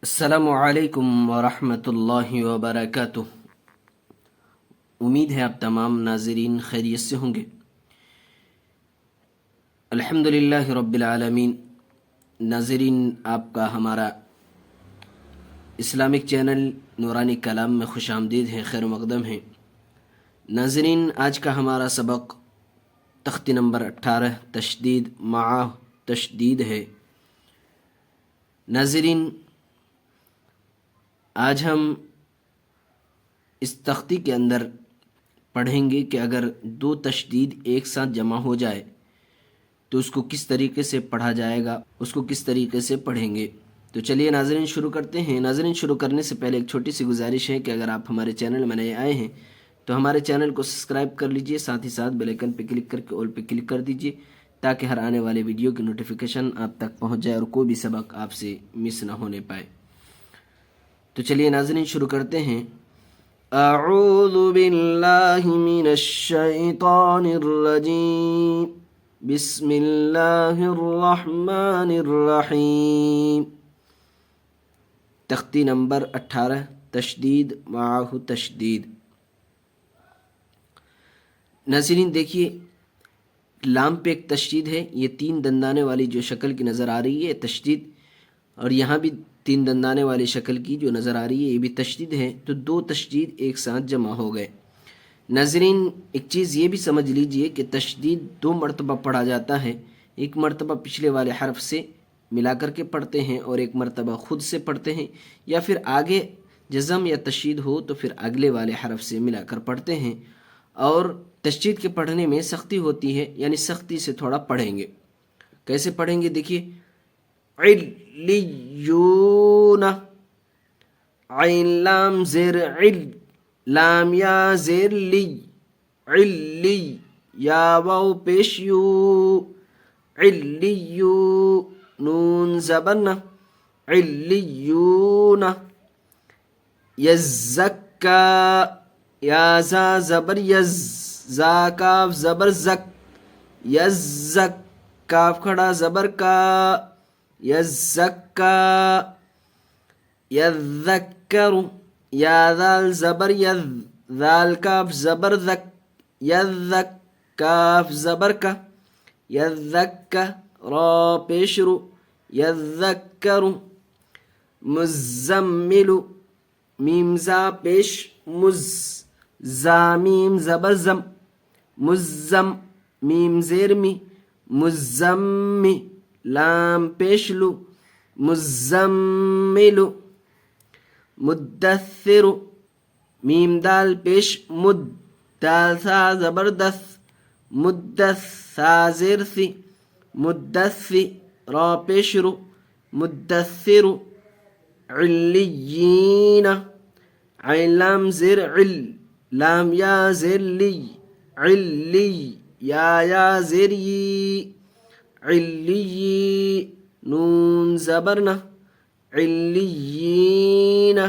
السلام علیکم ورحمۃ اللہ وبرکاتہ۔ امید ہے آپ تمام ناظرین خیریت سے ہوں گے۔ الحمدللہ رب العالمین۔ ناظرین، آپ کا ہمارا اسلامک چینل نورانی کلام میں خوش آمدید ہے، خیر مقدم ہے۔ ناظرین، آج کا ہمارا سبق تختی نمبر 18 تشدید مع تشدید ہے۔ ناظرین، آج ہم اس تختی کے اندر پڑھیں گے کہ اگر دو تشدید ایک ساتھ جمع ہو جائے تو اس کو کس طریقے سے پڑھا جائے گا، اس کو کس طریقے سے پڑھیں گے۔ تو چلیے ناظرین شروع کرتے ہیں۔ ناظرین، شروع کرنے سے پہلے ایک چھوٹی سی گزارش ہے کہ اگر آپ ہمارے چینل میں نئے آئے ہیں تو ہمارے چینل کو سبسکرائب کر لیجئے، ساتھ ہی ساتھ بیل آئکن پہ کلک کر کے آل پہ کلک کر دیجئے تاکہ ہر آنے والے ویڈیو کی نوٹیفیکیشن آپ تک پہنچ جائے اور کوئی بھی سبق آپ سے مس نہ ہونے پائے۔ تو چلیے ناظرین شروع کرتے ہیں۔ اعوذ باللہ من الشیطان الرجیم، بسم اللہ الرحمن الرحیم۔ تختی نمبر 18 تشدید معہ تشدید۔ ناظرین دیکھیے، لام پہ ایک تشدید ہے، یہ 3 دندانے والی جو شکل کی نظر آ رہی ہے تشدید، اور یہاں بھی 3 دندانے والی شکل کی جو نظر آ رہی ہے یہ بھی تشدید ہے، تو 2 تشدید ایک ساتھ جمع ہو گئے۔ ناظرین، ایک چیز یہ بھی سمجھ لیجئے کہ تشدید 2 مرتبہ پڑھا جاتا ہے، ایک مرتبہ پچھلے والے حرف سے ملا کر کے پڑھتے ہیں اور ایک مرتبہ خود سے پڑھتے ہیں، یا پھر آگے جزم یا تشدید ہو تو پھر اگلے والے حرف سے ملا کر پڑھتے ہیں۔ اور تشدید کے پڑھنے میں سختی ہوتی ہے، یعنی سختی سے تھوڑا پڑھیں گے۔ کیسے پڑھیں گے؟ دیکھیے، علیون، عین لام زیر عل، لام یا زیر لی، علی، یا واو پیش یو، علیو، نون زبر نہ، علیون، یزکا، یا زا زبر یز، زا کاف زبر زک، یزک، کاف کھڑا زبر کا، یزکا، یذکر، یا ذال زبر یذ، ذال کاف زبر ذک، یذک، کاف زبر کا، یذک، را پیش رو، یذکر، مزمل، میم زا پیش مز، زا میم زبر زم، مزم، میم زیر می، مزمی، لام پیش لو، مزمل، مدثر، میم دال پیش مد، دال ثا زبردست، مدث، ثا زیر ثی، مدثی، را پیش رو، مدثر، علیین، عین لام زیر عل، لام یا زیر لی، علی، یا زیر یی، علی، نون زبر نہ، علیین،